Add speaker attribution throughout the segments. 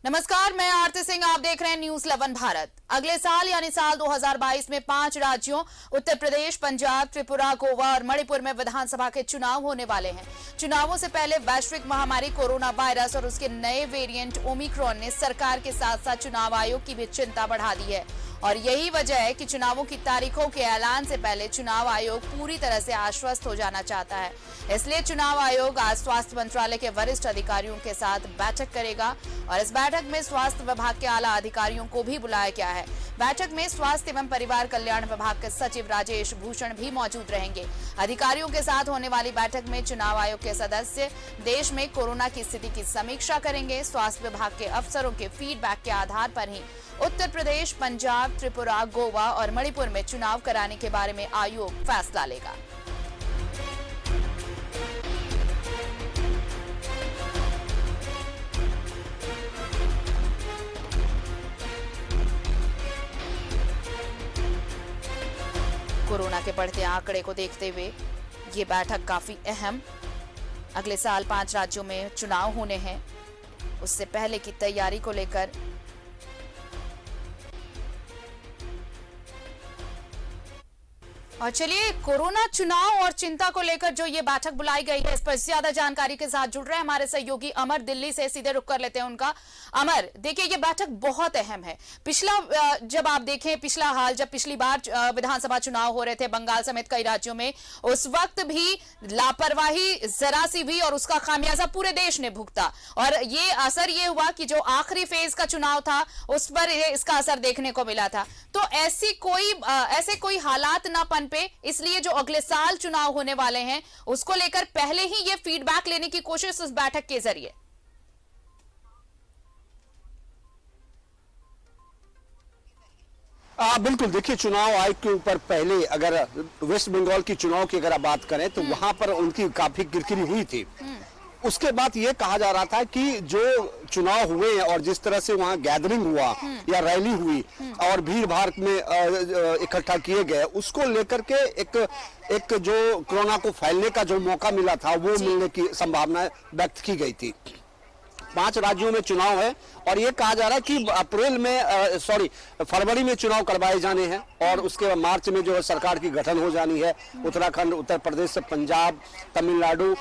Speaker 1: नमस्कार, मैं आरती सिंह। आप देख रहे हैं न्यूज 11 भारत। अगले साल यानी साल 2022 में 5 राज्यों उत्तर प्रदेश, पंजाब, त्रिपुरा, गोवा और मणिपुर में विधानसभा के चुनाव होने वाले हैं। चुनावों से पहले वैश्विक महामारी कोरोना वायरस और उसके नए वेरिएंट ओमिक्रॉन ने सरकार के साथ साथ चुनाव आयोग की भी चिंता बढ़ा दी है और यही वजह है कि चुनावों की तारीखों के ऐलान से पहले चुनाव आयोग पूरी तरह से आश्वस्त हो जाना चाहता है। इसलिए चुनाव आयोग आज स्वास्थ्य मंत्रालय के वरिष्ठ अधिकारियों के साथ बैठक करेगा और इस बैठक में स्वास्थ्य विभाग के आला अधिकारियों को भी बुलाया गया है। बैठक में स्वास्थ्य एवं परिवार कल्याण विभाग के सचिव राजेश भूषण भी मौजूद रहेंगे। अधिकारियों के साथ होने वाली बैठक में चुनाव आयोग के सदस्य देश में कोरोना की स्थिति की समीक्षा करेंगे। स्वास्थ्य विभाग के अफसरों के फीडबैक के आधार पर ही उत्तर प्रदेश, पंजाब, त्रिपुरा, गोवा और मणिपुर में चुनाव कराने के बारे में आयोग फैसला लेगा। कोरोना के बढ़ते आंकड़े को देखते हुए ये बैठक काफी अहम। अगले साल 5 राज्यों में चुनाव होने हैं, उससे पहले की तैयारी को लेकर और चलिए कोरोना चुनाव और चिंता को लेकर जो ये बैठक बुलाई गई है, इस पर ज्यादा जानकारी के साथ जुड़ रहे हैं हमारे सहयोगी अमर। दिल्ली से सीधे रुक कर लेते हैं उनका। अमर, देखिए ये बैठक बहुत अहम है। जब आप देखें पिछला हाल, जब पिछली बार विधानसभा चुनाव हो रहे थे बंगाल समेत कई राज्यों में, उस वक्त भी लापरवाही जरा सी भी और उसका खामियाजा पूरे देश ने भुगता और ये असर ये हुआ कि जो आखिरी फेज का चुनाव था उस पर इसका असर देखने को मिला था। तो ऐसे कोई हालात ना पन पे, इसलिए जो अगले साल चुनाव होने वाले हैं उसको लेकर पहले ही ये फीडबैक लेने की कोशिश इस बैठक के जरिए।
Speaker 2: बिल्कुल, देखिए चुनाव आयोग के ऊपर पहले अगर वेस्ट बंगाल की चुनाव की अगर आप बात करें तो वहां पर उनकी काफी किरकिरी हुई थी। उसके बाद ये कहा जा रहा था कि जो चुनाव हुए और जिस तरह से वहां गैदरिंग हुआ या रैली हुई और भीड़ भाड़ में इकट्ठा किए गए, उसको लेकर के एक जो कोरोना को फैलने का जो मौका मिला था वो मिलने की संभावना व्यक्त की गई थी। 5 राज्यों में चुनाव है और ये कहा जा रहा है कि फरवरी में चुनाव करवाए जाने हैं और उसके बाद मार्च में जो है सरकार की गठन हो जानी है। उत्तराखंड, उत्तर प्रदेश, पंजाब, तमिलनाडु,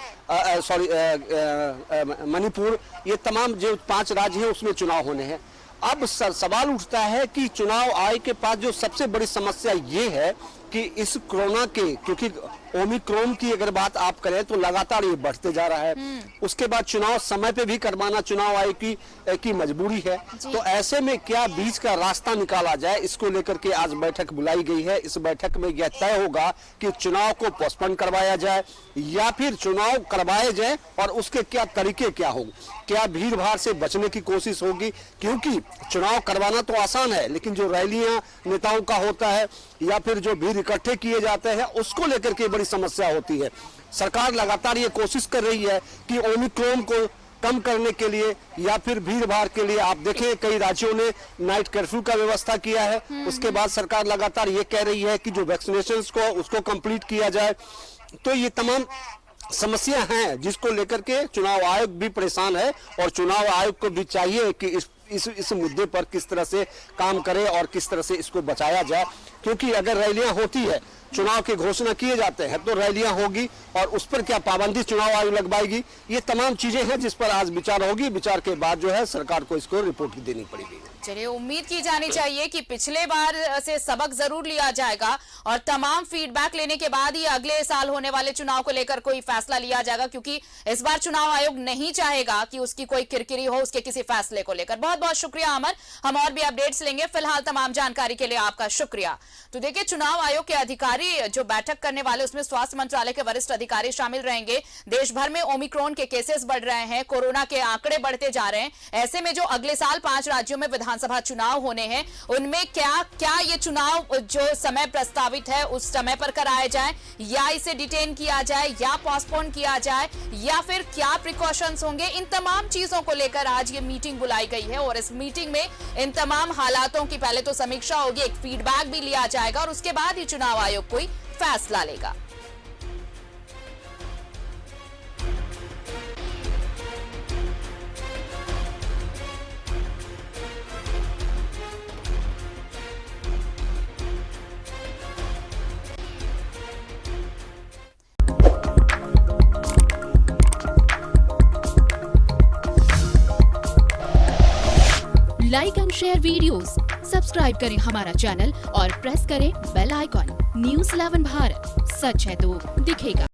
Speaker 2: मणिपुर, ये तमाम जो 5 राज्य हैं उसमें चुनाव होने हैं। अब सवाल उठता है कि चुनाव आयोग के पास जो सबसे बड़ी समस्या ये है कि इस कोरोना के, क्योंकि ओमिक्रॉन की अगर बात आप करें तो लगातार ये बढ़ते जा रहा है, उसके बाद चुनाव समय पे भी करवाना चुनाव आयोग की मजबूरी है। तो ऐसे में क्या बीच का रास्ता निकाला जाए, इसको लेकर के आज बैठक बुलाई गई है। इस बैठक में यह तय होगा कि चुनाव को पोस्टपोन करवाया जाए या फिर चुनाव करवाए जाए और उसके क्या तरीके क्या होंगे। क्या भीड़ भाड़ से बचने की कोशिश होगी, क्योंकि चुनाव करवाना तो आसान है लेकिन जो रैलियां नेताओं का होता है या फिर जो भीड़ इकट्ठे किए जाते हैं उसको लेकर के बड़ी समस्या होती है। सरकार लगातार ये कोशिश कर रही है कि ओमिक्रॉन को कम करने के लिए या फिर भीड़ भाड़ के लिए, आप देखें कई राज्यों ने नाइट कर्फ्यू का व्यवस्था किया है। उसके बाद सरकार लगातार ये कह रही है कि जो वैक्सीनेशन को उसको कंप्लीट किया जाए। तो ये तमाम समस्या हैं जिसको लेकर के चुनाव आयोग भी परेशान है और चुनाव आयोग को भी चाहिए कि इस मुद्दे पर किस तरह से काम करे और किस तरह से इसको बचाया जाए। क्योंकि अगर रैलियां होती है, चुनाव की घोषणा किए जाते हैं तो रैलियां होगी और उस पर क्या पाबंदी चुनाव आयोग लगवाएगी, ये तमाम चीजें हैं जिस पर आज विचार होगी। विचार के बाद जो है सरकार को इसको रिपोर्ट देनी पड़ेगी।
Speaker 1: चलिए, उम्मीद की जानी चाहिए कि पिछले बार से सबक जरूर लिया जाएगा और तमाम फीडबैक लेने के बाद ही अगले साल होने वाले चुनाव को लेकर कोई फैसला लिया जाएगा, क्योंकि इस बार चुनाव आयोग नहीं चाहेगा कि उसकी कोई किरकिरी हो उसके किसी फैसले को लेकर। बहुत बहुत शुक्रिया अमर, हम और भी अपडेट्स लेंगे। फिलहाल तमाम जानकारी के लिए आपका शुक्रिया। तो देखिए, चुनाव आयोग के अधिकारी जो बैठक करने वाले उसमें स्वास्थ्य मंत्रालय के वरिष्ठ अधिकारी शामिल रहेंगे। देश भर में ओमिक्रॉन के केसेस बढ़ रहे हैं, कोरोना के आंकड़े बढ़ते जा रहे हैं। ऐसे में जो अगले साल 5 राज्यों में विधानसभा चुनाव होने हैं, उनमें क्या ये चुनाव जो समय प्रस्तावित है उस समय पर कराया जाए या इसे डिटेन किया जाए या पोस्टपोन किया जाए या फिर क्या प्रिकॉशंस होंगे, इन तमाम चीजों को लेकर आज ये मीटिंग बुलाई गई है और इस मीटिंग में इन तमाम हालातों की पहले तो समीक्षा होगी, एक फीडबैक भी लिया जाएगा और उसके बाद ही चुनाव आयोग कोई फैसला लेगा।
Speaker 3: Like and share videos, subscribe करें हमारा चैनल और प्रेस करें बेल आइकॉन। News 11 भारत, सच है तो दिखेगा।